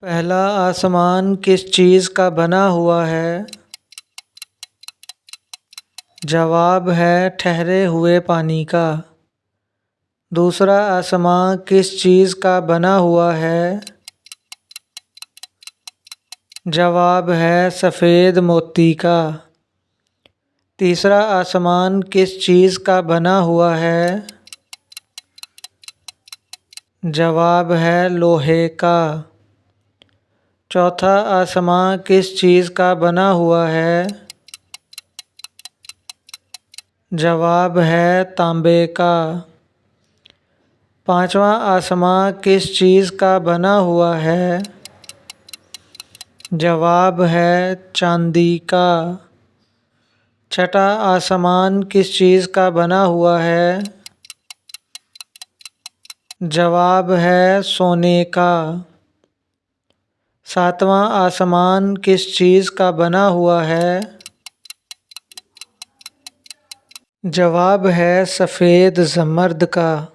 पहला आसमान किस चीज़ का बना हुआ है? जवाब है ठहरे हुए पानी का। दूसरा आसमान किस चीज़ का बना हुआ है? जवाब है सफ़ेद मोती का। तीसरा आसमान किस चीज़ का बना हुआ है? जवाब है लोहे का। चौथा आसमान किस चीज़ का बना हुआ है? जवाब है तांबे का। पांचवा आसमान किस चीज़ का बना हुआ है? जवाब है चांदी का। छठा आसमान किस चीज़ का बना हुआ है? जवाब है सोने का। सातवां आसमान किस चीज़ का बना हुआ है? जवाब है सफ़ेद ज़मर्द का।